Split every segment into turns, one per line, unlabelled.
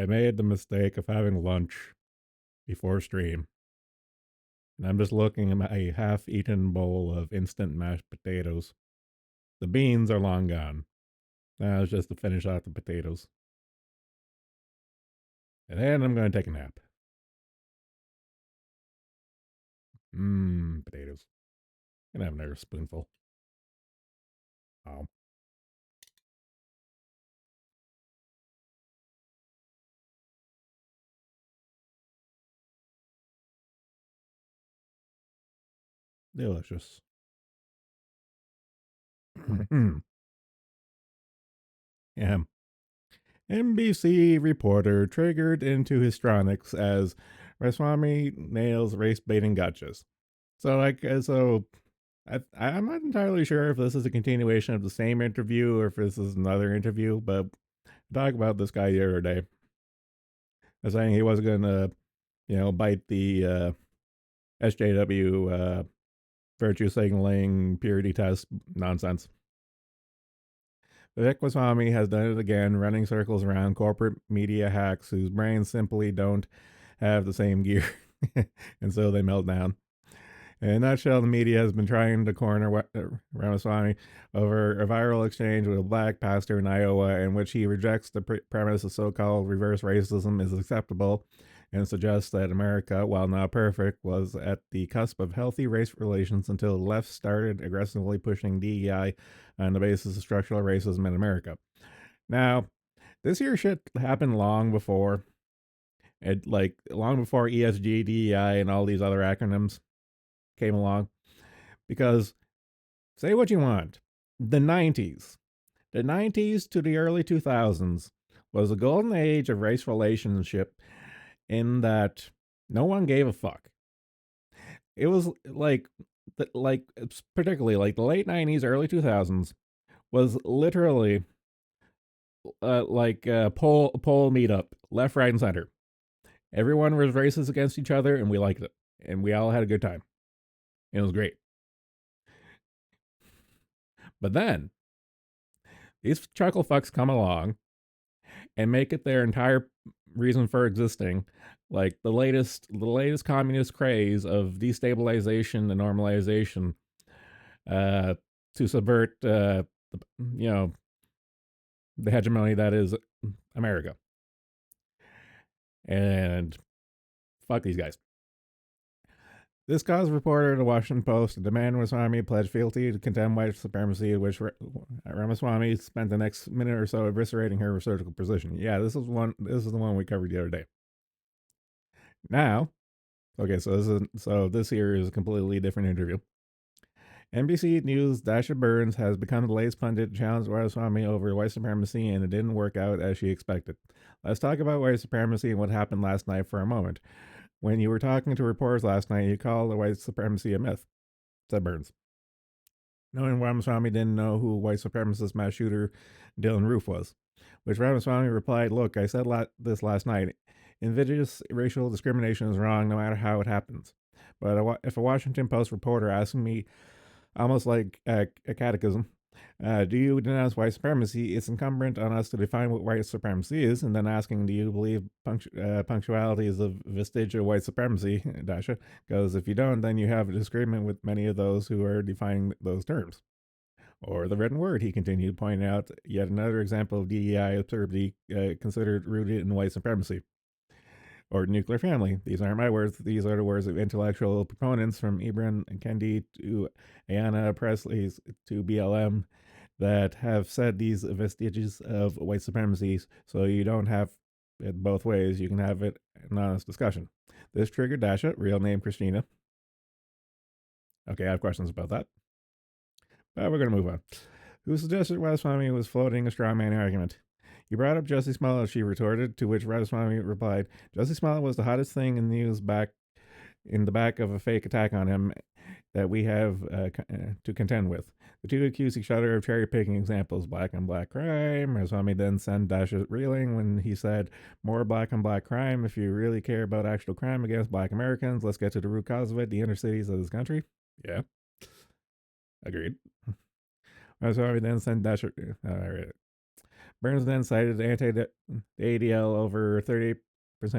I made the mistake of having lunch before stream, and I'm just looking at my half-eaten bowl of instant mashed potatoes. The beans are long gone. Now it's just to finish off the potatoes. And then I'm going to take a nap. Potatoes. Gonna have another spoonful. Oh. Delicious. Yeah. NBC reporter triggered into histrionics as Ramaswamy nails race baiting gotchas. I'm not entirely sure if this is a continuation of the same interview or if this is another interview, but I talked about this guy the other day. I was saying he wasn't going to, bite the SJW virtue signaling purity test nonsense. Vivek Goswami has done it again, running circles around corporate media hacks whose brains simply don't have the same gear, and so they melt down. In a nutshell, the media has been trying to corner Ramaswamy over a viral exchange with a black pastor in Iowa in which he rejects the premise of so-called reverse racism is acceptable and suggests that America, while not perfect, was at the cusp of healthy race relations until the left started aggressively pushing DEI on the basis of structural racism in America. Now, this here shit happened long before, long before ESG, DEI, and all these other acronyms came along. Because say what you want, the 90s, to the early 2000s was a golden age of race relationship in that no one gave a fuck. It was particularly like the late 90s, early 2000s was literally poll meetup, left, right, and center. Everyone was racist against each other, and we liked it, and we all had a good time. It was great. But then these chuckle fucks come along and make it their entire reason for existing, like the latest communist craze of destabilization and normalization, to subvert the hegemony that is America. And fuck these guys. This caused a reporter in the Washington Post to demand Ramaswamy pledge fealty to condemn white supremacy, which Ramaswamy spent the next minute or so eviscerating her surgical precision. Yeah, this is the one we covered the other day. Now, okay, so this here is a completely different interview. NBC News' Dasha Burns has become the latest pundit to challenge Ramaswamy over white supremacy, and it didn't work out as she expected. Let's talk about white supremacy and what happened last night for a moment. When you were talking to reporters last night, you called the white supremacy a myth, said Burns. Knowing Ramaswamy didn't know who white supremacist mass shooter Dylan Roof was, which Ramaswamy replied, "Look, I said this last night. Invidious racial discrimination is wrong no matter how it happens. But if a Washington Post reporter asks me, almost like a catechism, do you denounce white supremacy? It's incumbent on us to define what white supremacy is, and then asking, do you believe punctuality is a vestige of white supremacy, Dasha? Because if you don't, then you have a disagreement with many of those who are defining those terms. Or the written word, he continued, pointing out yet another example of DEI absurdity considered rooted in white supremacy. Or nuclear family. These aren't my words. These are the words of intellectual proponents from Ibram Kendi to Ayanna Pressley's to BLM that have said these vestiges of white supremacy. So you don't have it both ways. You can have it an honest discussion. This triggered Dasha, real name Christina. Okay, I have questions about that. But we're going to move on. Who suggested Ramaswamy was floating a straw man argument? You brought up Jussie Smollett, she retorted, to which Ramaswamy replied, Jussie Smollett was the hottest thing in the news back in the back of a fake attack on him that we have to contend with. The two accused each other of cherry picking examples, black on black crime. Ramaswamy then sent Dasha reeling when he said, more black on black crime. If you really care about actual crime against black Americans, let's get to the root cause of it, the inner cities of this country. Yeah. Agreed. Ramaswamy then sent Dasha. All right. Burns then cited the ADL over 30%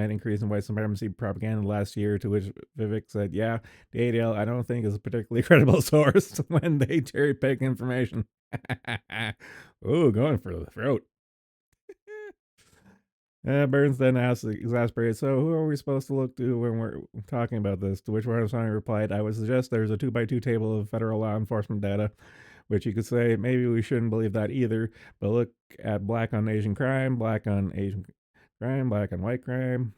increase in white supremacy propaganda last year, to which Vivek said, yeah, the ADL I don't think is a particularly credible source when they cherry pick information. Ooh, going for the throat. Burns then asked, exasperated, so who are we supposed to look to when we're talking about this? To which Ramaswamy replied, I would suggest there's a 2x2 table of federal law enforcement data, which you could say maybe we shouldn't believe that either, but look at black on Asian crime, black on Asian crime, black on white crime.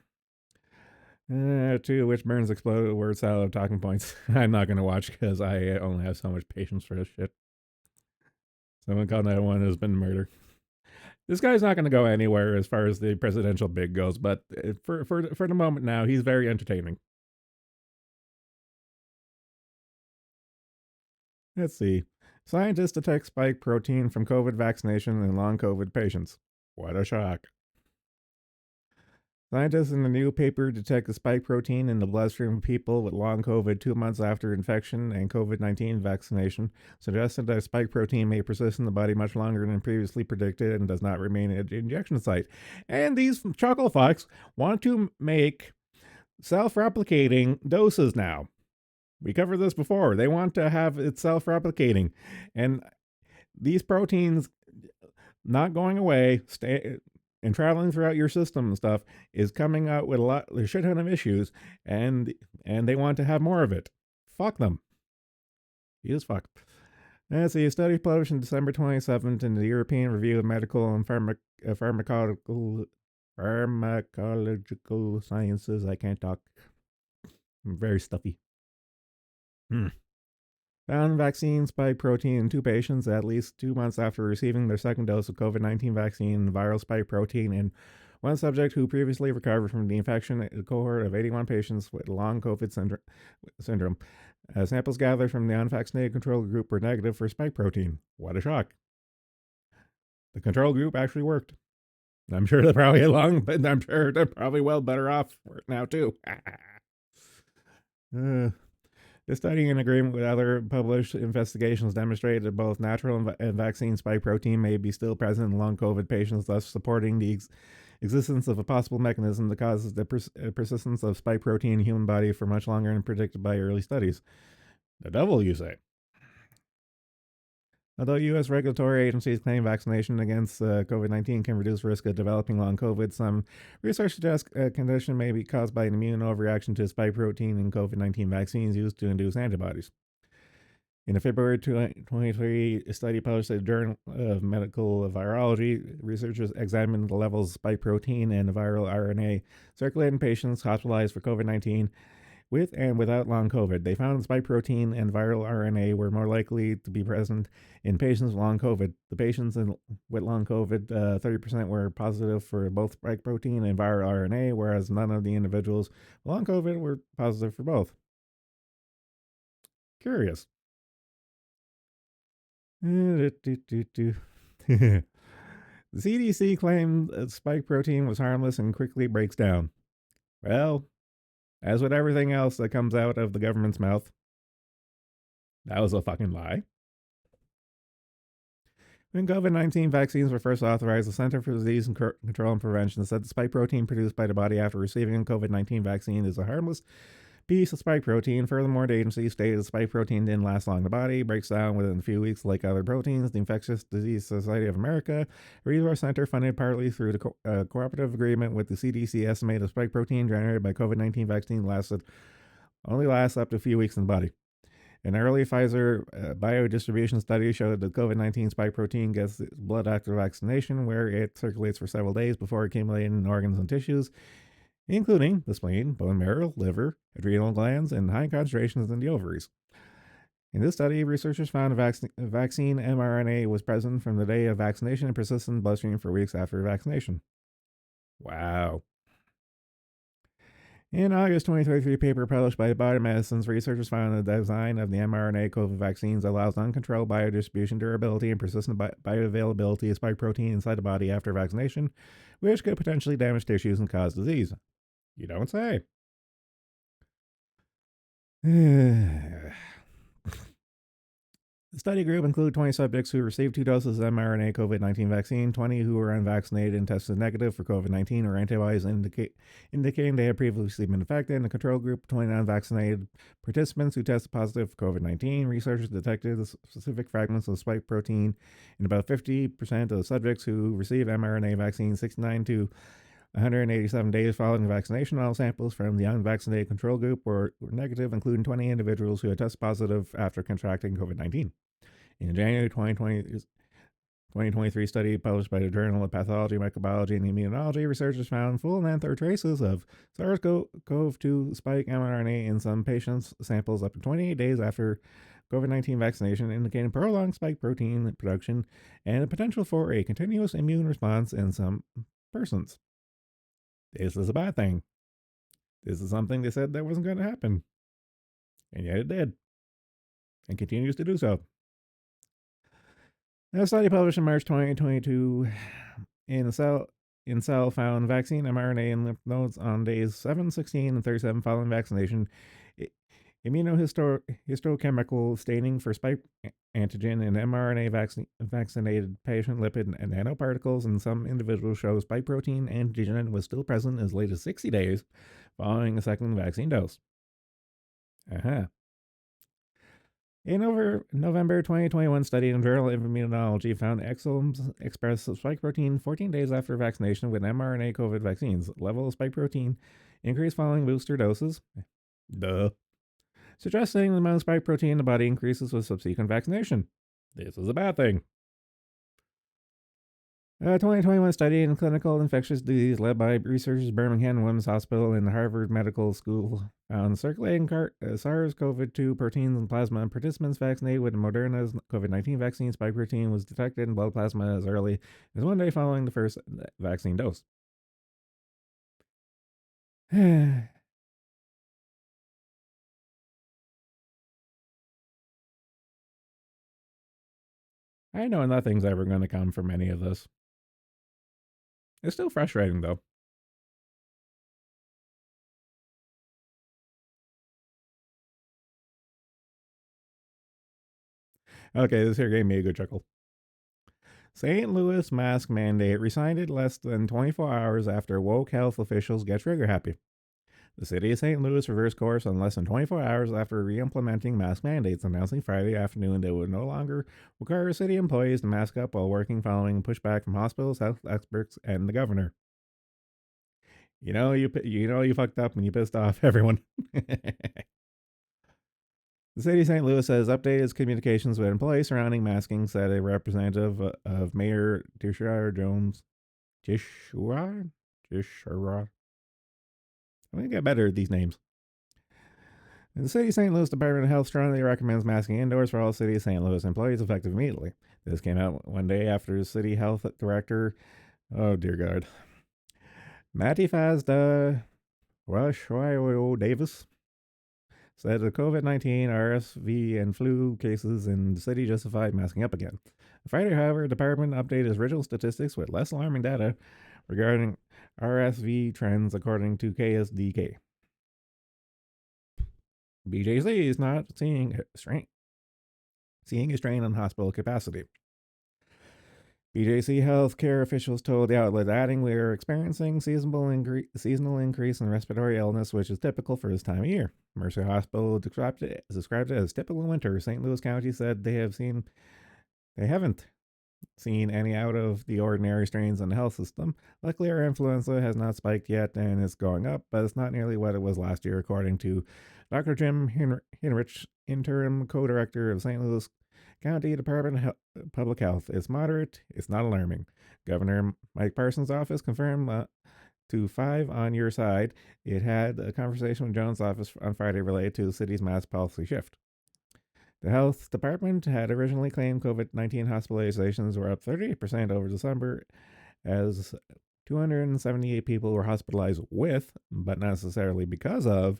To which Burns exploded word salad of talking points. I'm not going to watch because I only have so much patience for this shit. Someone called 911 has been murder. This guy's not going to go anywhere as far as the presidential bid goes, but for the moment now, he's very entertaining. Let's see. Scientists detect spike protein from COVID vaccination in long COVID patients. What a shock. Scientists in a new paper detect the spike protein in the bloodstream of people with long COVID 2 months after infection and COVID 19 vaccination, suggesting that spike protein may persist in the body much longer than previously predicted and does not remain at the injection site. And these chuckle fucks want to make self replicating doses now. We covered this before. They want to have it self replicating. And these proteins not going away, and traveling throughout your system and stuff is coming out with a shit ton of issues, and they want to have more of it. Fuck them. He is fucked. Let's see. A study published in December 27th in the European Review of Medical and Pharmacological Sciences. I can't talk. I'm very stuffy. Found vaccine spike protein in 2 patients at least 2 months after receiving their second dose of COVID 19 vaccine, viral spike protein in one subject who previously recovered from the infection, a cohort of 81 patients with long COVID syndrome. Samples gathered from the unvaccinated control group were negative for spike protein. What a shock. The control group actually worked. I'm sure they're probably but I'm sure they're probably well better off for it now, too. The study, in agreement with other published investigations, demonstrated that both natural and vaccine spike protein may be still present in long COVID patients, thus supporting the existence of a possible mechanism that causes the persistence of spike protein in the human body for much longer than predicted by early studies. The devil, you say? Although U.S. regulatory agencies claim vaccination against COVID 19 can reduce risk of developing long COVID, some research suggests a condition may be caused by an immune overreaction to spike protein in COVID 19 vaccines used to induce antibodies. In a February 2023 study published in the Journal of Medical Virology, researchers examined the levels of spike protein and viral RNA circulating in patients hospitalized for COVID 19 with and without long COVID. They found spike protein and viral RNA were more likely to be present in patients with long COVID. The patients with long COVID, 30% were positive for both spike protein and viral RNA, whereas none of the individuals with long COVID were positive for both. Curious. The CDC claimed that spike protein was harmless and quickly breaks down. Well, as with everything else that comes out of the government's mouth, that was a fucking lie. When COVID 19 vaccines were first authorized, the Center for Disease Control and Prevention said the spike protein produced by the body after receiving a COVID 19 vaccine is a harmless piece of spike protein. Furthermore, the agency stated the spike protein didn't last long in the body, breaks down within a few weeks like other proteins. The Infectious Disease Society of America, a resource center funded partly through the cooperative agreement with the CDC, estimated the spike protein generated by COVID 19 vaccine only lasts up to a few weeks in the body. An early Pfizer biodistribution study showed that COVID 19 spike protein gets blood after vaccination, where it circulates for several days before accumulating in organs and tissues, including the spleen, bone marrow, liver, adrenal glands, and high concentrations in the ovaries. In this study, researchers found vaccine mRNA was present from the day of vaccination and persisted in the bloodstream for weeks after vaccination. Wow. In August 2023 paper published by Biomedicines, researchers found the design of the mRNA COVID vaccines allows uncontrolled biodistribution, durability, and persistent bioavailability of spike protein inside the body after vaccination, which could potentially damage tissues and cause disease. You don't say. The study group included 20 subjects who received 2 doses of mRNA COVID 19 vaccine, 20 who were unvaccinated and tested negative for COVID 19 or antibodies indicating they had previously been infected. In the control group, 20 unvaccinated participants who tested positive for COVID 19. Researchers detected the specific fragments of spike protein in about 50% of the subjects who received mRNA vaccine, 69 to 187 days following vaccination. All samples from the unvaccinated control group were negative, including 20 individuals who had tested positive after contracting COVID 19. In a January 2023 study published by the Journal of Pathology, Microbiology, and Immunology, researchers found full length or traces of SARS-CoV-2 spike mRNA in some patients' samples up to 28 days after COVID 19 vaccination, indicating prolonged spike protein production and the potential for a continuous immune response in some persons. This is a bad thing. This is something they said that wasn't going to happen. And yet it did. And continues to do so. A study published in March 2022 in Cell found vaccine mRNA in lymph nodes on days 7, 16, and 37 following vaccination. Immunohistochemical staining for spike antigen in mRNA vaccinated patient lipid and nanoparticles in some individuals show spike protein antigen was still present as late as 60 days following a second vaccine dose. A November 2021 study in Journal of Immunology found exomes express spike protein 14 days after vaccination with mRNA COVID vaccines. Level of spike protein increased following booster doses. Duh. Suggesting the amount of spike protein in the body increases with subsequent vaccination. This is a bad thing. A 2021 study in clinical infectious disease led by researchers at Birmingham Women's Hospital and the Harvard Medical School found circulating SARS-CoV-2 proteins in plasma in participants vaccinated with Moderna's COVID-19 vaccine. Spike protein was detected in blood plasma as early as 1 day following the first vaccine dose. I know nothing's ever going to come from any of this. It's still frustrating, though. Okay, this here gave me a good chuckle. St. Louis mask mandate rescinded less than 24 hours after woke health officials get trigger happy. The city of St. Louis reversed course in less than 24 hours after re-implementing mask mandates, announcing Friday afternoon they would no longer require city employees to mask up while working following pushback from hospitals, health experts, and the governor. You fucked up when you pissed off everyone. The city of St. Louis says updated its communications with employees surrounding masking, said a representative of Mayor Tishara Jones. Tishara? I'm going to get better at these names. The City of St. Louis Department of Health strongly recommends masking indoors for all City of St. Louis employees effective immediately. This came out one day after City Health Director, oh dear God, Matty Fazda Davis said the COVID-19, RSV, and flu cases in the city justified masking up again. Friday, however, the department updated its original statistics with less alarming data regarding RSV trends according to KSDK. BJC is not seeing a strain on hospital capacity. BJC healthcare officials told the outlet, adding, "We are experiencing seasonal increase in respiratory illness, which is typical for this time of year." Mercer Hospital described it as typical winter. St. Louis County said they haven't seen any out of the ordinary strains in the health system. Luckily, our influenza has not spiked yet and it's going up, but it's not nearly what it was last year, according to Dr. Jim Hinrich, interim co-director of St. Louis County Department of Public Health. It's moderate. It's not alarming. Governor Mike Parsons' office confirmed to 5 on your side. It had a conversation with Jones' office on Friday related to the city's mask policy shift. The health department had originally claimed COVID-19 hospitalizations were up 38% over December, as 278 people were hospitalized with, but not necessarily because of,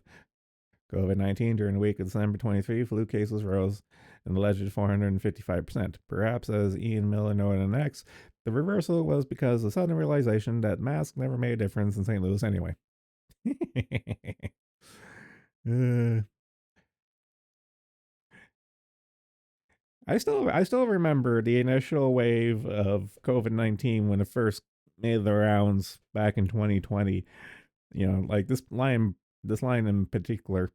COVID-19 during the week of December 23. Flu cases rose an alleged 455%. Perhaps, as Ian Miller noted on X, the reversal was because of the sudden realization that masks never made a difference in St. Louis anyway. I still remember the initial wave of COVID-19 when it first made the rounds back in 2020. Like this line in particular.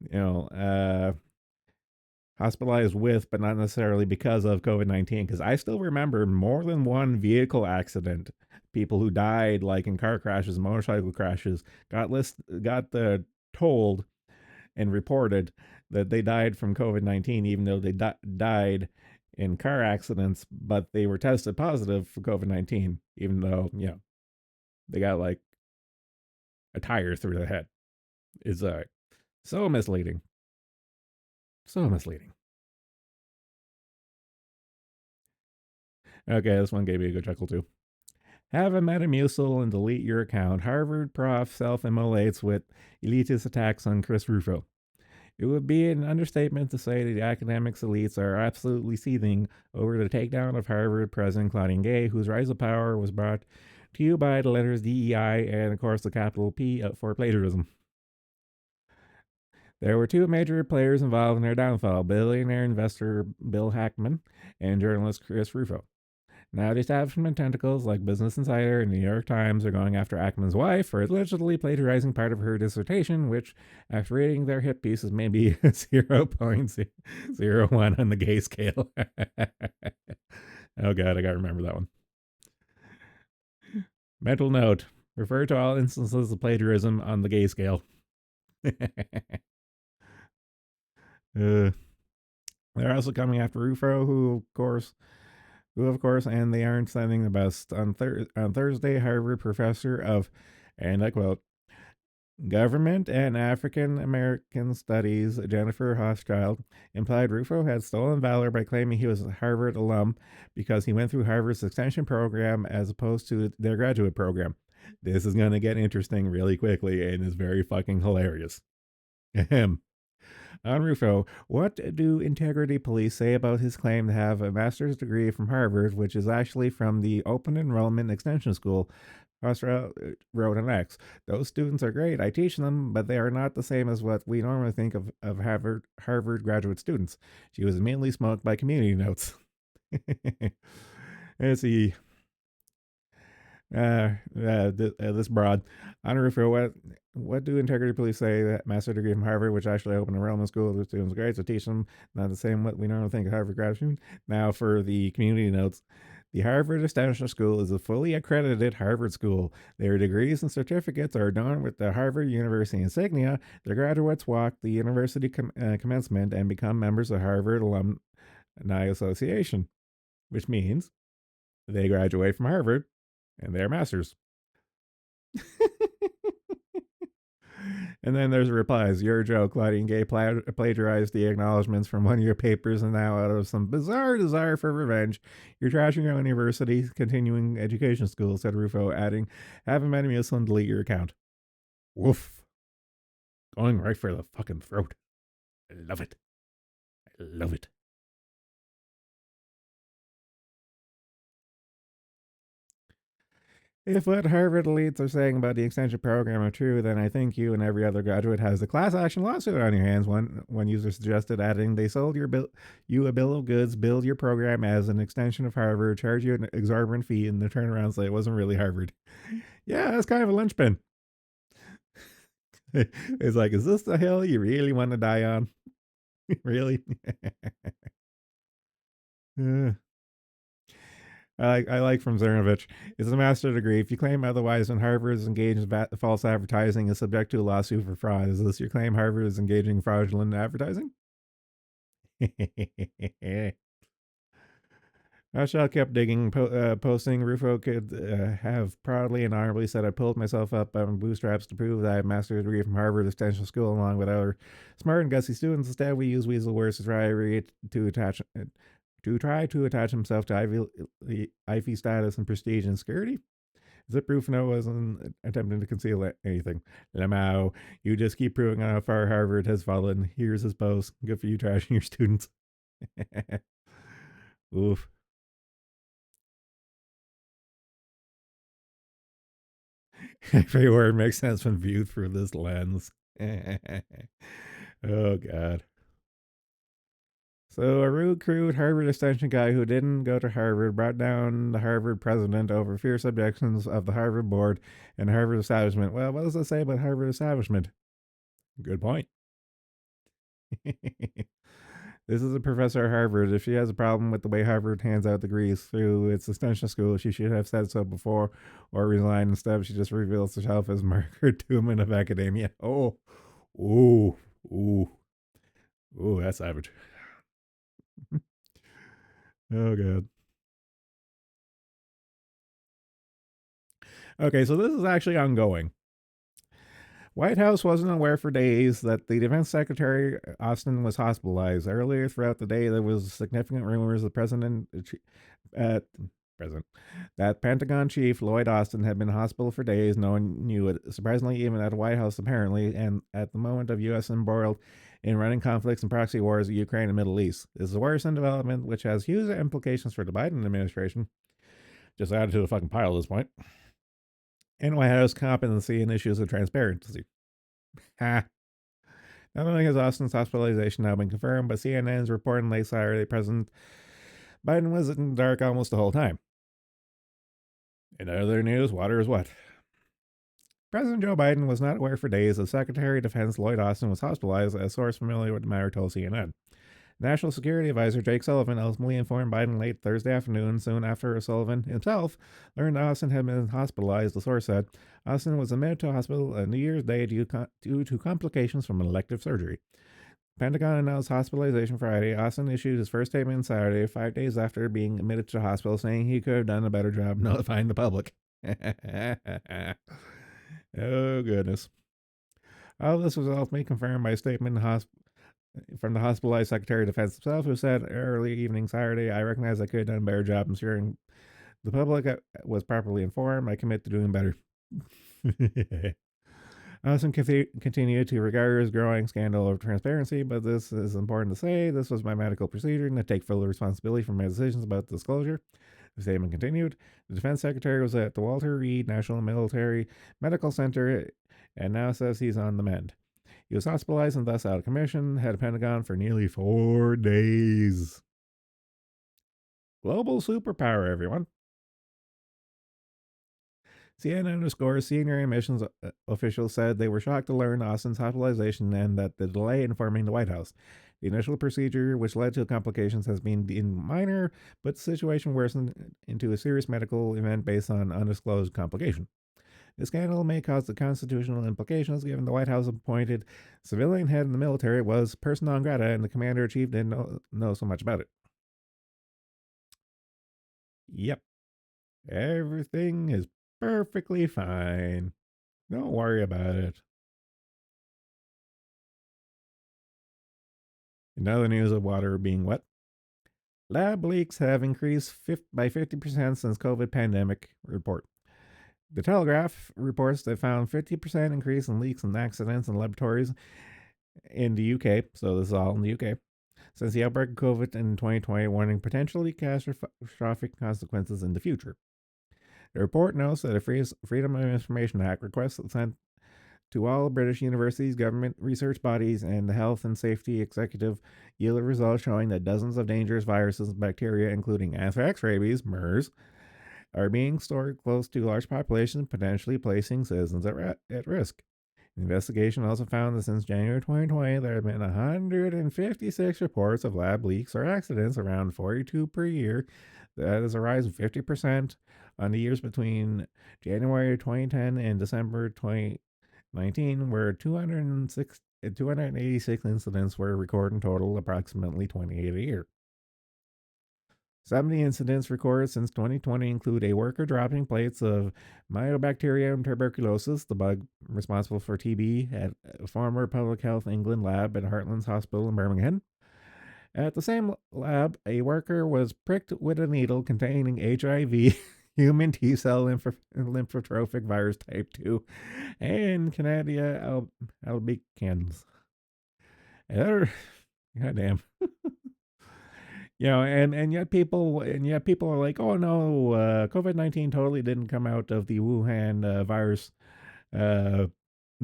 You know, hospitalized with, but not necessarily because of COVID-19. Because I still remember more than one vehicle accident. People who died, like in car crashes, motorcycle crashes, got the told and reported that they died from COVID-19, even though they died in car accidents, but they were tested positive for COVID-19, even though they got like a tire through the head. Is so misleading, so misleading. Okay, this one gave me a good chuckle too. Have a Metamucil and delete your account. Harvard prof self-immolates with elitist attacks on Chris Rufo. It would be an understatement to say that the academics elites are absolutely seething over the takedown of Harvard President Claudine Gay, whose rise of power was brought to you by the letters DEI and, of course, the capital P for plagiarism. There were two major players involved in their downfall: billionaire investor Bill Ackman and journalist Chris Rufo. Now, the establishment tentacles like Business Insider and the New York Times are going after Ackman's wife for allegedly plagiarizing part of her dissertation, which, after reading their hit pieces, may be 0.01 on the gay scale. Oh, God, I gotta remember that one. Mental note: refer to all instances of plagiarism on the gay scale. They're also coming after Rufo, who of course, and they aren't sending the best. On Thursday, Harvard professor of, and I quote, Government and African American Studies, Jennifer Hochschild, implied Rufo had stolen valor by claiming he was a Harvard alum because he went through Harvard's extension program as opposed to their graduate program. This is going to get interesting really quickly and is very fucking hilarious. Ahem. On Rufo, what do integrity police say about his claim to have a master's degree from Harvard, which is actually from the Open Enrollment Extension School? Hofstra wrote an X. Those students are great. I teach them, but they are not the same as what we normally think of Harvard graduate students. She was immediately smoked by community notes. Let's see. This broad. On Rufo, what do integrity police say that master degree from Harvard, which actually opened enrollment school with students grades to teach them not the same what we normally think of Harvard graduate. Now for the community notes. The Harvard Extension School is a fully accredited Harvard school. Their degrees and certificates are done with the Harvard University insignia. Their graduates walk the university commencement and become members of Harvard Alumni Association, which means they graduate from Harvard and they're masters. And then there's replies. Your joke, Claudine Gay plagiarized the acknowledgments from one of your papers, and now, out of some bizarre desire for revenge, you're trashing your university's continuing education school, said Rufo, adding, have a Metamucil and delete your account. Woof. Going right for the fucking throat. I love it. I love it. If what Harvard elites are saying about the extension program are true, then I think you and every other graduate has a class action lawsuit on your hands. One user suggested, adding, they sold you a bill of goods, billed your program as an extension of Harvard, charged you an exorbitant fee, and then turn around and say it wasn't really Harvard. Yeah, that's kind of a linchpin. It's like, is this the hill you really want to die on? Really? I like from Zernovich. It's a master's degree. If you claim otherwise, when Harvard is engaged in false advertising, is subject to a lawsuit for fraud. Is this your claim? Harvard is engaging in fraudulent advertising? Hochschild kept digging, posting. Rufo could have proudly and honorably said, I pulled myself up by my bootstraps to prove that I have a master's degree from Harvard Extension School along with other smart and gutsy students. Instead, we use weasel words to try to attach himself to Ivy status and prestige and security. Zip Rufino wasn't attempting to conceal anything. Lamau, you just keep proving how far Harvard has fallen. Here's his post. Good for you trashing your students. Oof. Every word makes sense when viewed through this lens. Oh, God. So a rude, crude Harvard Extension guy who didn't go to Harvard brought down the Harvard president over fierce objections of the Harvard board and Harvard establishment. Well, what does it say about Harvard establishment? Good point. This is a professor at Harvard. If she has a problem with the way Harvard hands out degrees through its extension school, she should have said so before or resigned. Instead, she just reveals herself as Margaret Tooman of academia. Oh, ooh, ooh, ooh, that's savage. Oh, God. Okay, so this is actually ongoing. White House wasn't aware for days that the Defense Secretary Austin was hospitalized. Earlier throughout the day, there was significant rumors the uh, president, that Pentagon Chief Lloyd Austin had been in hospital for days. No one knew it. Surprisingly, even at the White House, apparently, and at the moment of U.S. embroiled in running conflicts and proxy wars in Ukraine and Middle East. This is a worrisome development which has huge implications for the Biden administration. Just added to the fucking pile at this point. And White House competency and issues of transparency. Ha. Not only has Austin's hospitalization now been confirmed, but CNN's reporting late Saturday President Biden was in the dark almost the whole time. In other news, water is wet. President Joe Biden was not aware for days that Secretary of Defense Lloyd Austin was hospitalized, a source familiar with the matter told CNN. National Security Advisor Jake Sullivan ultimately informed Biden late Thursday afternoon, soon after Sullivan himself learned Austin had been hospitalized. The source said Austin was admitted to a hospital on New Year's Day due to complications from an elective surgery. Pentagon announced hospitalization Friday. Austin issued his first statement Saturday, 5 days after being admitted to the hospital, saying he could have done a better job notifying the public. Oh, goodness. All this was ultimately confirmed by a statement from the hospitalized Secretary of Defense himself, who said early evening Saturday, I recognize I could have done a better job ensuring the public was properly informed. I commit to doing better. Austin continued to regard his growing scandal of transparency, but this is important to say. This was my medical procedure, and I take full responsibility for my decisions about disclosure. The statement continued. The defense secretary was at the Walter Reed National Military Medical Center and now says he's on the mend. He was hospitalized and thus out of commission, had a Pentagon for nearly 4 days. Global superpower, everyone. CNN underscores senior admissions officials said they were shocked to learn Austin's hospitalization and that the delay in informing the White House. The initial procedure, which led to complications, has been deemed minor, but the situation worsened into a serious medical event based on undisclosed complication. The scandal may cause the constitutional implications given the White House appointed civilian head in the military was person non grata and the commander in chief didn't know so much about it. Yep. Everything is perfectly fine. Don't worry about it. In other news of water being wet, lab leaks have increased by 50% since COVID pandemic report. The Telegraph reports they found 50% increase in leaks and accidents in laboratories in the UK. So this is all in the UK. Since the outbreak of COVID in 2020, warning potentially catastrophic consequences in the future. The report notes that a Freedom of Information Act request sent to all British universities, government research bodies, and the Health and Safety Executive yielded results showing that dozens of dangerous viruses and bacteria, including anthrax, rabies, MERS, are being stored close to large populations, potentially placing citizens at risk. The investigation also found that since January 2020, there have been 156 reports of lab leaks or accidents, around 42 per year. That is a rise of 50% on the years between January 2010 and December 2019, where 286 incidents were recorded in total, approximately 28 a year. 70 incidents recorded since 2020 include a worker dropping plates of Mycobacterium tuberculosis, the bug responsible for TB, at a former Public Health England lab at Heartlands Hospital in Birmingham. At the same lab, a worker was pricked with a needle containing HIV, human T cell lymphotrophic virus type 2, and Candida albicans. Goddamn. And yet people are like, oh no, COVID-19 totally didn't come out of the Wuhan virus uh,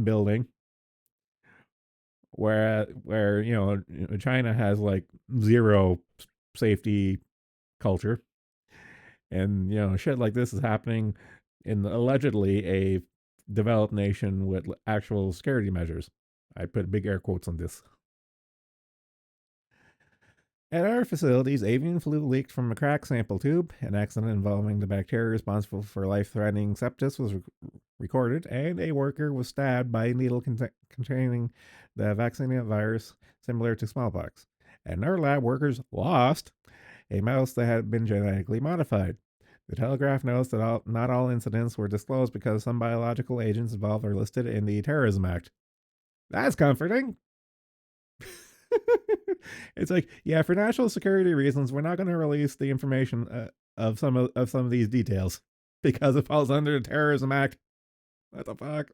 building. where China has like zero safety culture, and shit like this is happening in allegedly a developed nation with actual security measures. I put big air quotes on this. At our facilities, avian flu leaked from a cracked sample tube. An accident involving the bacteria responsible for life threatening sepsis was recorded, and a worker was stabbed by a needle containing the vaccinia virus similar to smallpox. And our lab workers lost a mouse that had been genetically modified. The Telegraph notes that not all incidents were disclosed because some biological agents involved are listed in the Terrorism Act. That's comforting. It's like, yeah, for national security reasons, we're not going to release the information of some of these details because it falls under the Terrorism Act. What the fuck?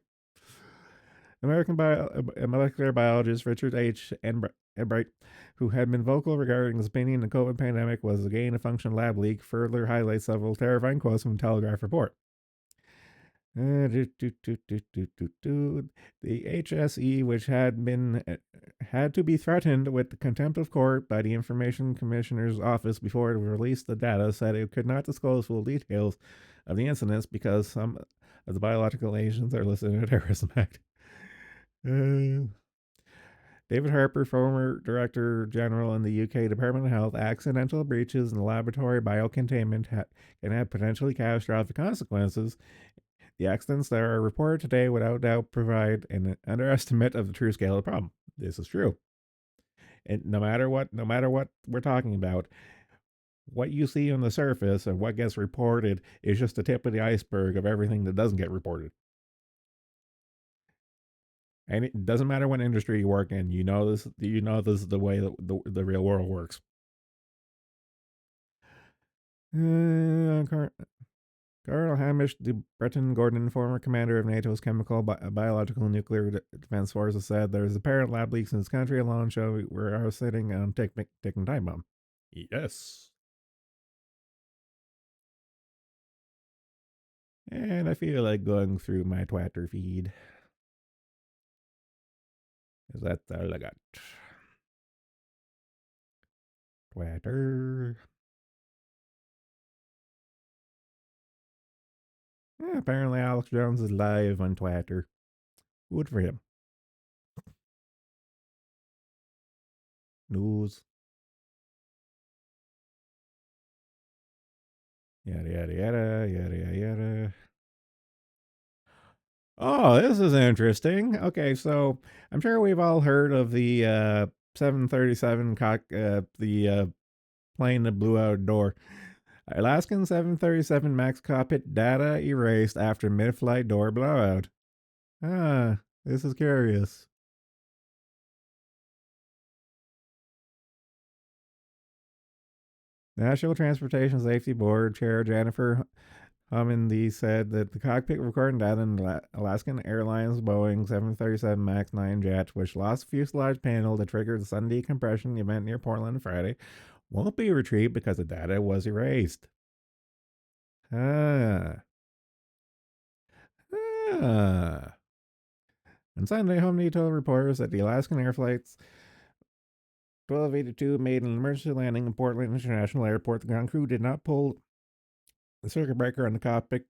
American molecular biologist Richard H. Enbright, who had been vocal regarding his opinion the COVID pandemic was a gain of function lab leak, further highlights several terrifying quotes from the Telegraph report. The HSE, which had to be threatened with the contempt of court by the Information Commissioner's Office before it released the data, said it could not disclose full details of the incidents because some of the biological agents are listed in the Terrorism Act. David Harper, former Director General in the UK Department of Health, accidental breaches in laboratory biocontainment can have potentially catastrophic consequences. The accidents that are reported today without doubt provide an underestimate of the true scale of the problem. This is true. And no matter what we're talking about, what you see on the surface of what gets reported is just the tip of the iceberg of everything that doesn't get reported. And it doesn't matter what industry you work in. This is the way that the real world works. Colonel Hamish de Breton Gordon, former commander of NATO's chemical, biological, nuclear defense forces, said there's apparent lab leaks in this country alone show we're sitting on ticking time bomb. Yes. And I feel like going through my Twitter feed. Is that all I got? Twitter. Yeah, apparently Alex Jones is live on Twitter. Good for him. News. Yada yada yada yada yada yada. Oh, this is interesting. Okay, so I'm sure we've all heard of the 737 the plane that blew out a door. Alaskan 737 MAX cockpit data erased after mid-flight door blowout. Ah, this is curious. National Transportation Safety Board Chair Jennifer Homendy said that the cockpit recording data in the Alaskan Airlines Boeing 737 MAX 9 jet, which lost a fuselage panel that triggered the sudden decompression event near Portland Friday, won't be retrieved because the data was erased. Ah. Ah. On Sunday, Homendy told reporters that the Alaskan Air Flights 1282 made an emergency landing in Portland International Airport. The ground crew did not pull the circuit breaker on the cockpit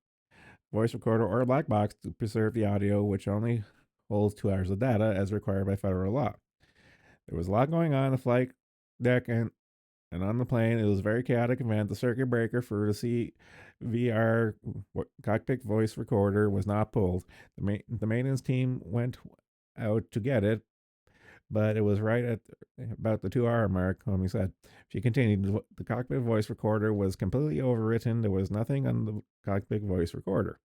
voice recorder or black box to preserve the audio, which only holds 2 hours of data as required by federal law. There was a lot going on the flight deck and on the plane. It was a very chaotic event. The circuit breaker for the CVR cockpit voice recorder was not pulled. The maintenance team went out to get it, but it was right at about the 2 hour mark, Homie said. She continued, the cockpit voice recorder was completely overwritten. There was nothing on the cockpit voice recorder.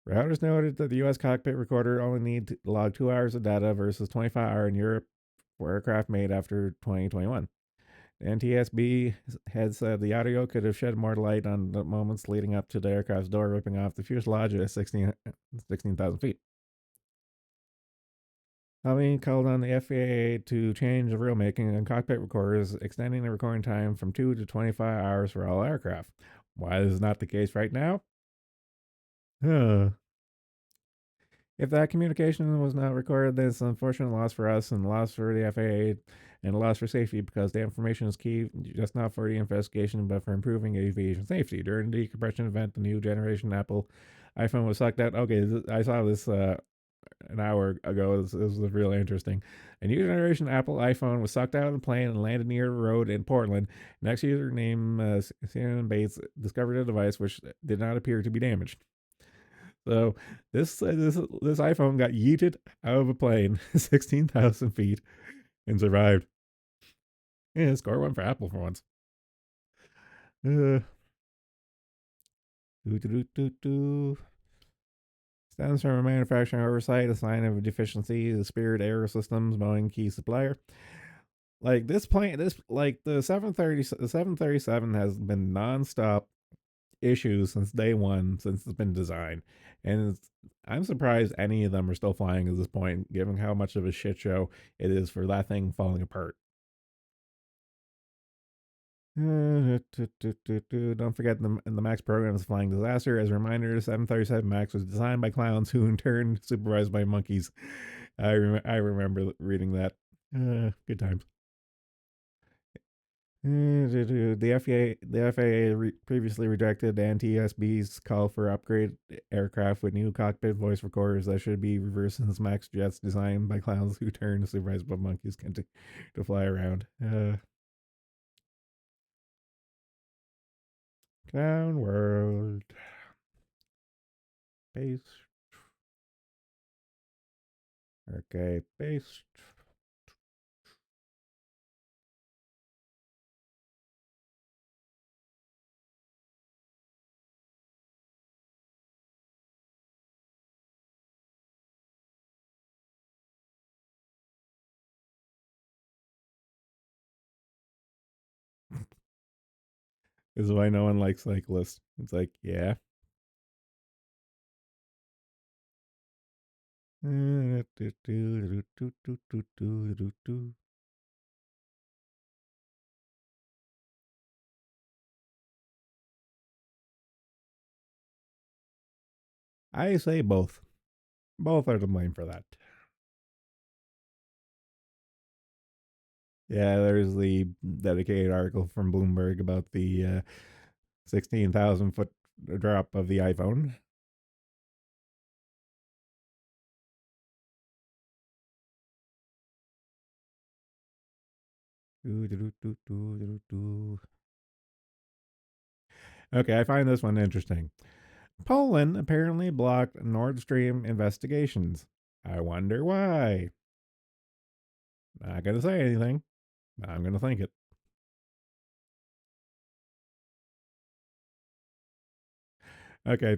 Routers noted that the U.S. cockpit recorder only needed to log 2 hours of data versus 25 hours in Europe for aircraft made after 2021. The NTSB had said the audio could have shed more light on the moments leading up to the aircraft's door ripping off the fuselage at 16,000 feet. Having called on the FAA to change the rulemaking on cockpit recorders, extending the recording time from 2 to 25 hours for all aircraft. Why this is not the case right now? If that communication was not recorded, then it's an unfortunate loss for us and a loss for the FAA and a loss for safety because the information is key just not for the investigation but for improving aviation safety. During the decompression event, the new generation Apple iPhone was sucked out. Okay, I saw this an hour ago. This was really interesting. A new generation Apple iPhone was sucked out of the plane and landed near a road in Portland. Next user named Shannon Bates discovered a device which did not appear to be damaged. So this iPhone got yeeted out of a plane 16,000 feet and survived. Yeah, score one for Apple for once. Uh, doo, doo, doo, doo. Stems from a manufacturing oversight, a sign of a deficiency. The Spirit Air Systems Boeing key supplier. Like this plane, this like the 737 has been nonstop issues since day one, since it's been designed, and I'm surprised any of them are still flying at this point, given how much of a shit show it is for that thing falling apart. Don't forget the Max program is a flying disaster. As a reminder, the 737 Max was designed by clowns who in turn supervised by monkeys. I remember reading that. Good times. The FAA previously rejected NTSB's call for upgrade aircraft with new cockpit voice recorders that should be reversed since Max jets designed by clowns who turn supervised by monkeys can to fly around. Clown World. Paste. Okay, paste. This is why no one likes cyclists. It's like, yeah. I say both. Both are to blame for that. Yeah, there's the dedicated article from Bloomberg about the 16,000 foot drop of the iPhone. Okay, I find this one interesting. Poland apparently blocked Nord Stream investigations. I wonder why. Not going to say anything. I'm going to think it. Okay.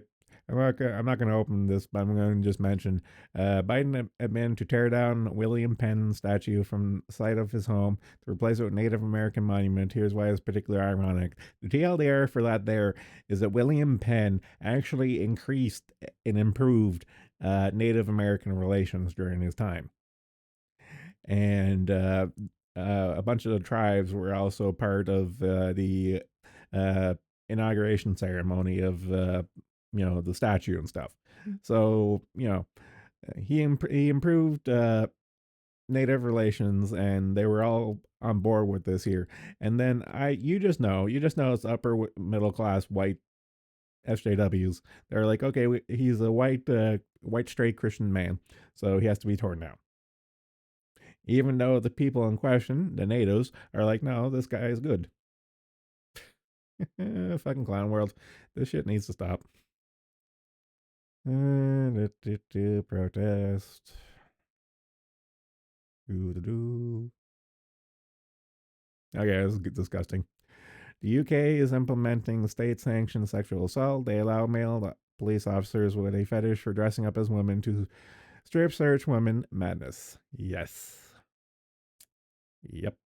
I'm not going to open this, but I'm going to just mention Biden admitted to tear down William Penn statue from the site of his home to replace it with Native American monument. Here's why it's particularly ironic. The TLDR for that there is that William Penn actually increased and improved Native American relations during his time. And a bunch of the tribes were also part of the uh, inauguration ceremony of the statue and stuff. So he improved native relations, and they were all on board with this here. And then you just know it's upper middle class white SJWs. They're like, okay, he's a white straight Christian man, so he has to be torn down. Even though the people in question, the natives, are like, no, this guy is good. Fucking clown world. This shit needs to stop. Protest. Okay, this is disgusting. The UK is implementing state sanctioned sexual assault. They allow male police officers with a fetish for dressing up as women to strip search women. Madness. Yes. Yep.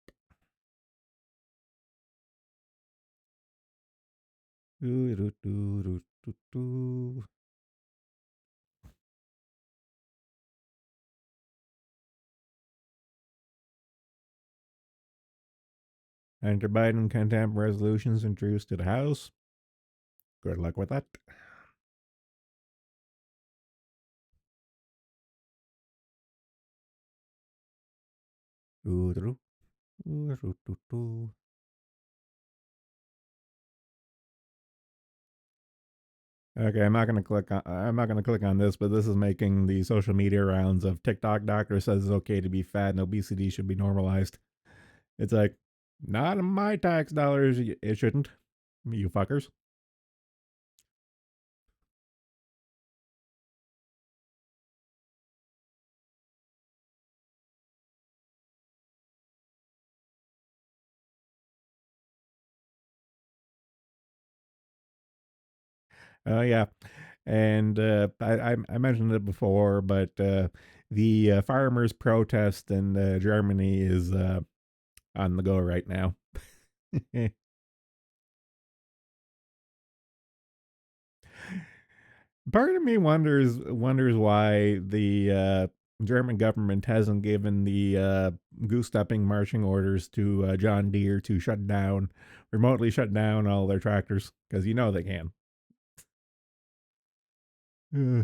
Hunter Biden contempt resolutions introduced to the House. Good luck with that. Ooh, ooh, ooh, ooh, ooh. Okay, I'm not gonna click on this, but this is making the social media rounds of TikTok doctor says it's okay to be fat and obesity should be normalized. It's like, not in my tax dollars. It shouldn't. You fuckers. Yeah, and I mentioned it before, but the farmers' protest in Germany is on the go right now. Part of me wonders why the German government hasn't given the goose stepping marching orders to John Deere to remotely shut down all their tractors, because you know they can. Uh,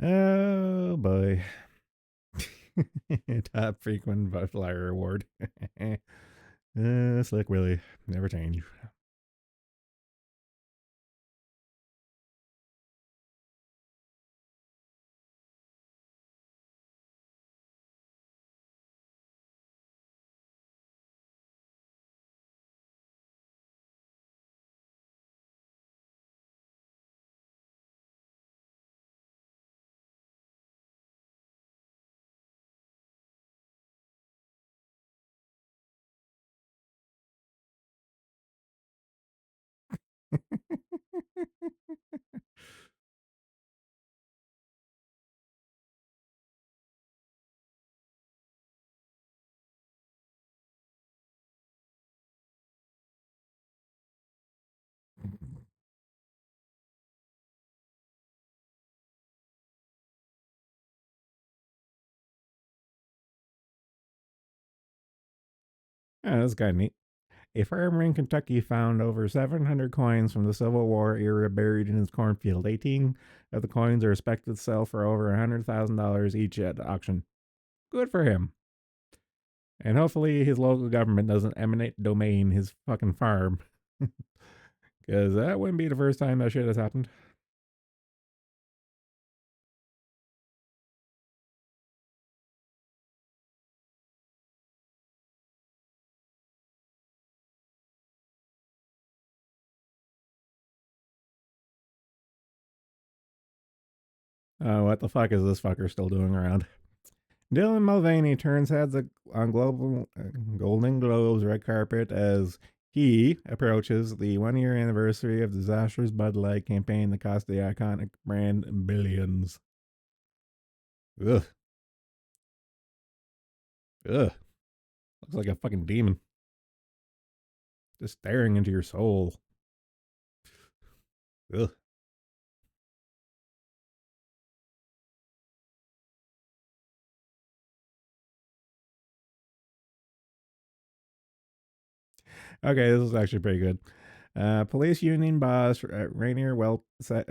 oh boy. Top frequent flyer award. Slick Willie, never change. Yeah, that's kind of neat. A farmer in Kentucky found over 700 coins from the Civil War era buried in his cornfield. 18 of the coins are expected to sell for over $100,000 each at auction. Good for him. And hopefully his local government doesn't eminent domain his fucking farm. Because that wouldn't be the first time that shit has happened. What the fuck is this fucker still doing around? Dylan Mulvaney turns heads on global Golden Globes red carpet as he approaches the 1 year anniversary of disastrous Bud Light campaign that cost the iconic brand billions. Ugh, ugh. Looks like a fucking demon just staring into your soul. Ugh. Okay, this is actually pretty good. Police union boss Rainier Welt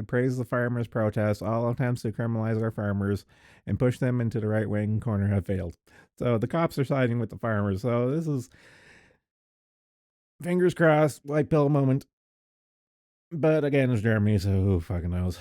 praised the farmers' protests. All attempts to criminalize our farmers and push them into the right wing corner have failed. So the cops are siding with the farmers. So this is fingers crossed, white pill moment. But again, it's Germany, so who fucking knows?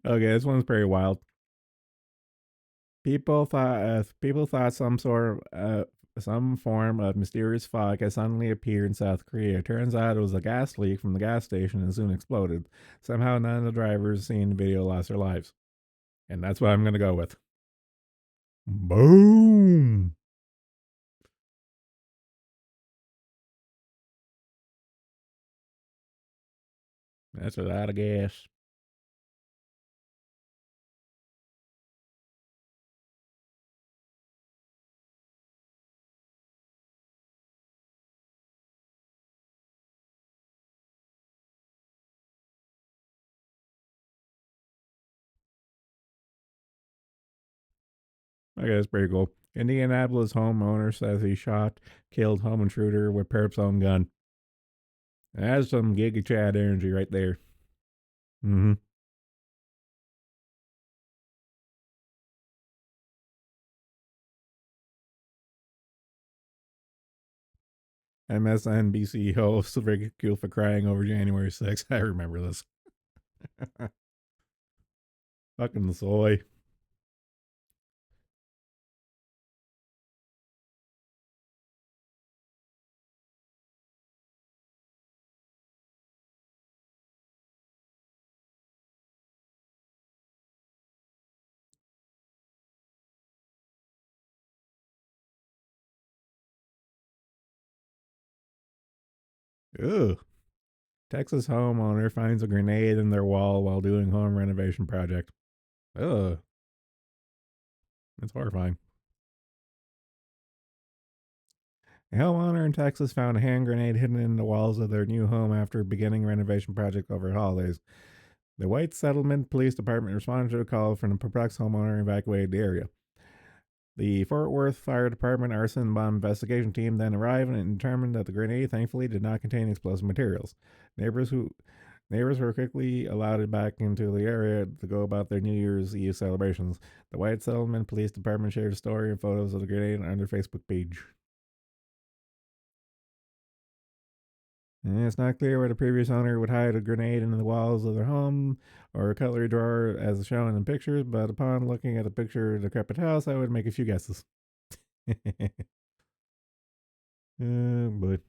Okay, this one's pretty wild. People thought some form of mysterious fog had suddenly appeared in South Korea. Turns out it was a gas leak from the gas station and soon exploded. Somehow none of the drivers seen the video lost their lives. And that's what I'm gonna go with. Boom. That's a lot of gas. Okay, that's pretty cool. Indianapolis homeowner says he killed home intruder with Perp's own gun. That's some Giga Chad energy right there. Mm-hmm. MSNBC host ridiculed for crying over January 6th. I remember this. Fucking soy. Ugh. Texas homeowner finds a grenade in their wall while doing home renovation project. Ugh. That's horrifying. A homeowner in Texas found a hand grenade hidden in the walls of their new home after beginning a renovation project over holidays. The White Settlement Police Department responded to a call from a perplexed homeowner and evacuated the area. The Fort Worth Fire Department arson bomb investigation team then arrived and determined that the grenade thankfully did not contain explosive materials. Neighbors who Neighbors were quickly allowed back into the area to go about their New Year's Eve celebrations. The White Settlement Police Department shared a story and photos of the grenade on their Facebook page. And it's not clear whether the previous owner would hide a grenade in the walls of their home or a cutlery drawer as shown in pictures, but upon looking at the picture of the decrepit house, I would make a few guesses. But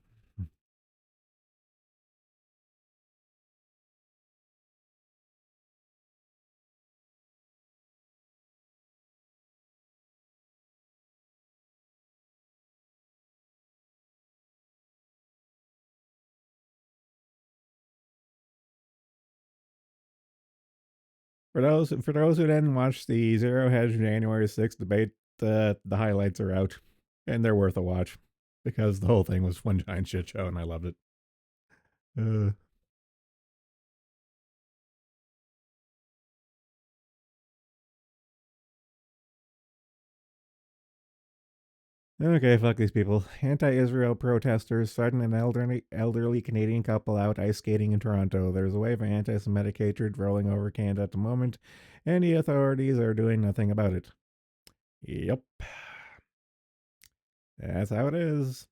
for those who didn't watch the Zero Hedge January 6th debate, the highlights are out, and they're worth a watch because the whole thing was one giant shit show, and I loved it. Uh, okay, fuck these people. Anti-Israel protesters threaten an elderly Canadian couple out ice skating in Toronto. There's a wave of anti-Semitic hatred rolling over Canada at the moment, and the authorities are doing nothing about it. Yep, that's how it is.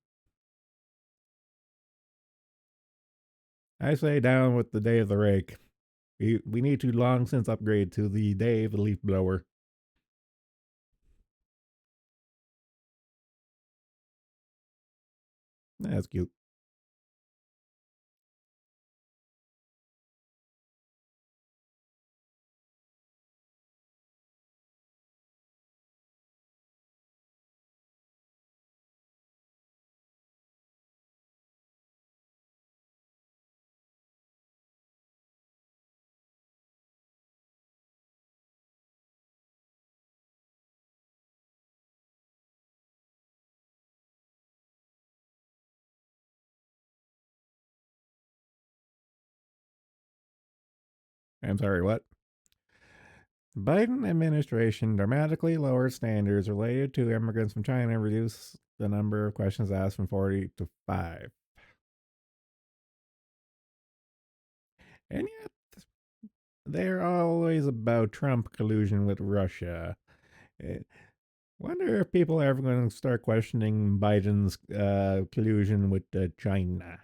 I say down with the day of the rake. We need to long since upgrade to the day of the leaf blower. That's cute. I'm sorry, what? Biden administration dramatically lowered standards related to immigrants from China and reduced the number of questions asked from 40 to 5. And yet, they're always about Trump collusion with Russia. Eh, Wonder if people are ever going to start questioning Biden's collusion with China.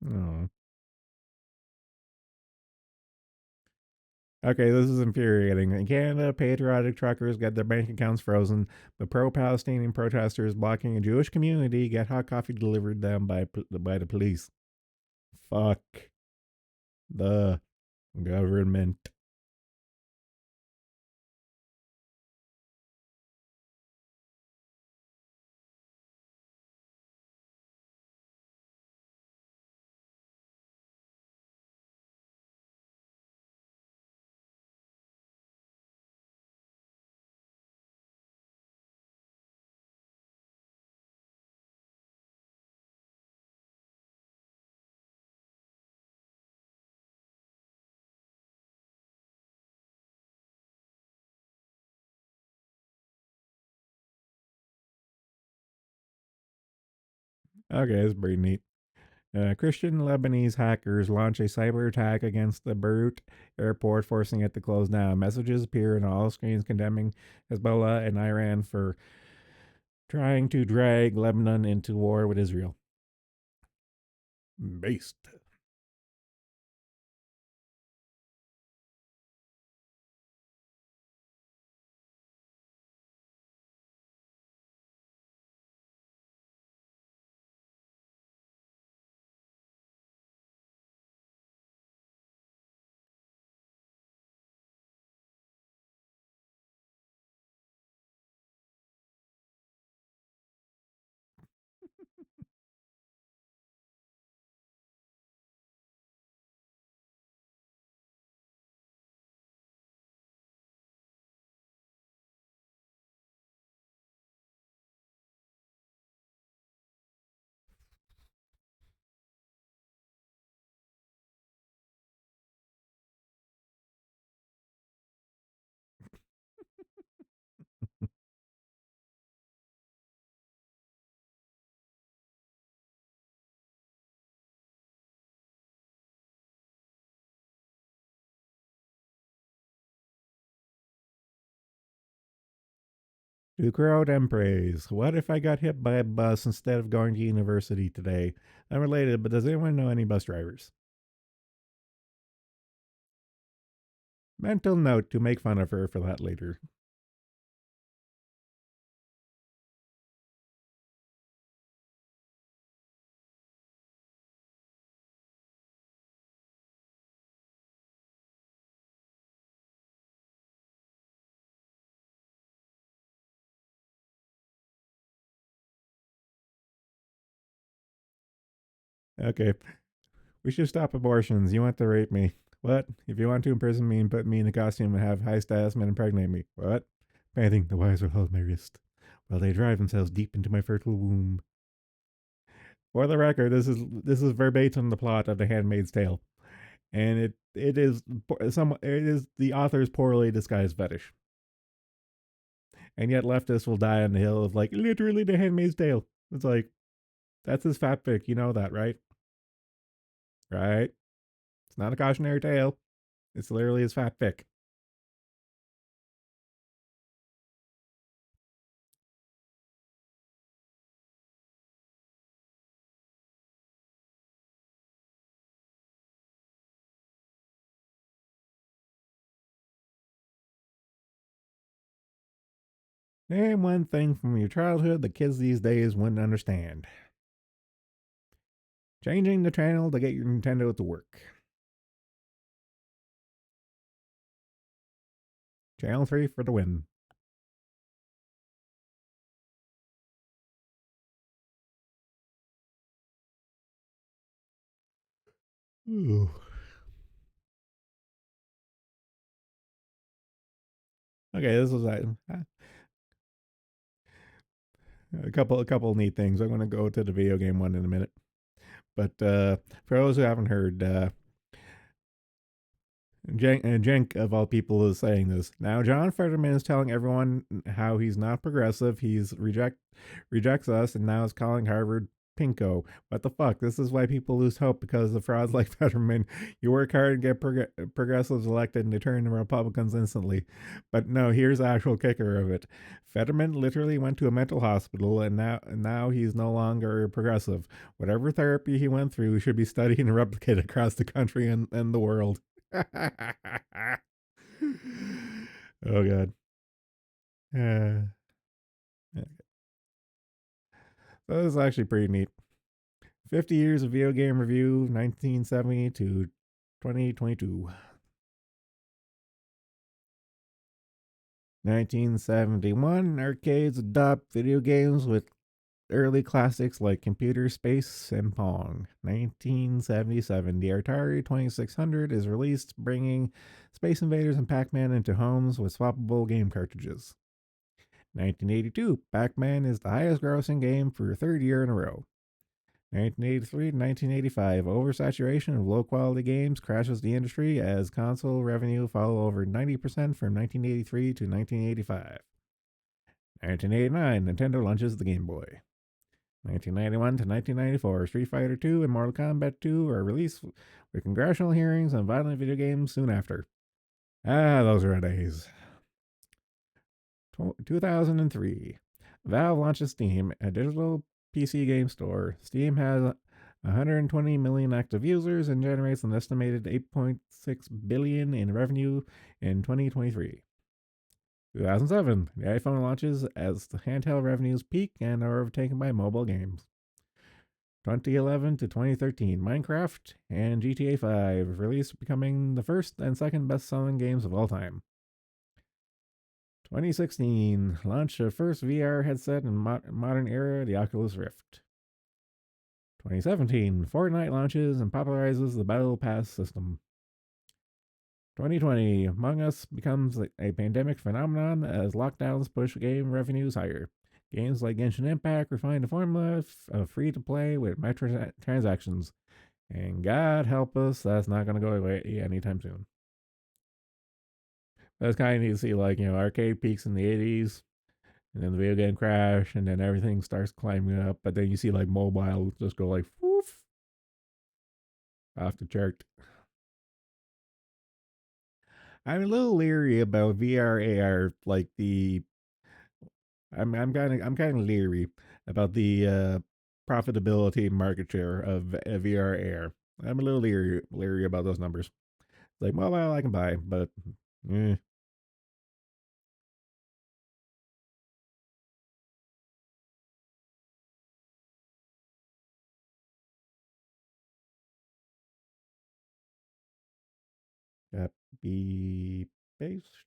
Oh. Okay, this is infuriating. In Canada, patriotic truckers get their bank accounts frozen, but pro-Palestinian protesters blocking a Jewish community get hot coffee delivered them by the police. Fuck the government. Okay, that's pretty neat. Christian Lebanese hackers launch a cyber attack against the Beirut airport, forcing it to close down. Messages appear on all screens condemning Hezbollah and Iran for trying to drag Lebanon into war with Israel. Based. To crowd and praise. What if I got hit by a bus instead of going to university today? Unrelated, but does anyone know any bus drivers? Mental note to make fun of her for that later. Okay, we should stop abortions. You want to rape me? What? If you want to imprison me and put me in a costume and have high status men impregnate me? What? Panting, the wires will hold my wrist while they drive themselves deep into my fertile womb. For the record, this is verbatim the plot of The Handmaid's Tale, and it is the author's poorly disguised fetish, and yet leftists will die on the hill of like literally The Handmaid's Tale. It's like that's his fat fic, you know that, right? Right? It's not a cautionary tale. It's literally his fat fic. Name one thing from your childhood the kids these days wouldn't understand. Changing the channel to get your Nintendo to work. Channel 3 for the win. Ooh. Okay, this was a couple neat things. I'm going to go to the video game one in a minute. But for those who haven't heard, Jenk of all people is saying this. Now John Fetterman is telling everyone how he's not progressive. He's rejects us, and now is calling Harvard Pinko. What the fuck? This is why people lose hope because of frauds like Fetterman. You work hard and get progressives elected and they turn to Republicans instantly. But no, here's the actual kicker of it. Fetterman literally went to a mental hospital and now he's no longer progressive. Whatever therapy he went through should be studied and replicated across the country and the world. Oh god. Uh, that is actually pretty neat. 50 years of video game review, 1970 to 2022. 1971, arcades adopt video games with early classics like Computer Space and Pong. 1977, the Atari 2600 is released, bringing Space Invaders and Pac Man into homes with swappable game cartridges. 1982, Pac Man is the highest grossing game for a third year in a row. 1983 to 1985, oversaturation of low quality games crashes the industry as console revenue fell over 90% from 1983 to 1985. 1989, Nintendo launches the Game Boy. 1991 to 1994, Street Fighter II and Mortal Kombat 2 are released with congressional hearings on violent video games soon after. Ah, those are days. 2003, Valve launches Steam, a digital PC game store. Steam has 120 million active users and generates an estimated 8.6 billion in revenue in 2023. 2007, the iPhone launches as the handheld revenues peak and are overtaken by mobile games. 2011 to 2013, Minecraft and GTA 5 released, becoming the first and second best-selling games of all time. 2016, launch of first VR headset in modern era, the Oculus Rift. 2017, Fortnite launches and popularizes the Battle Pass system. 2020, Among Us becomes a pandemic phenomenon as lockdowns push game revenues higher. Games like Genshin Impact refine the formula of free to play with microtransactions. And God help us, that's not going to go away anytime soon. That's kind of neat to see, arcade peaks in the 80s, and then the video game crash, and then everything starts climbing up. But then you see, mobile just go woof, off the chart. I'm a little leery about VR AR, I'm kind of leery about the profitability and market share of VR AR. I'm a little leery about those numbers. Mobile I can buy, but eh. Copy paste.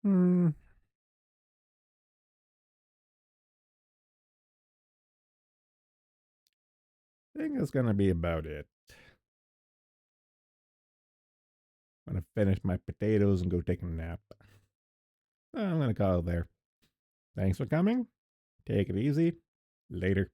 Hmm, I think that's gonna be about it. I'm gonna finish my potatoes and go take a nap. I'm gonna call it there. Thanks for coming. Take it easy. Later.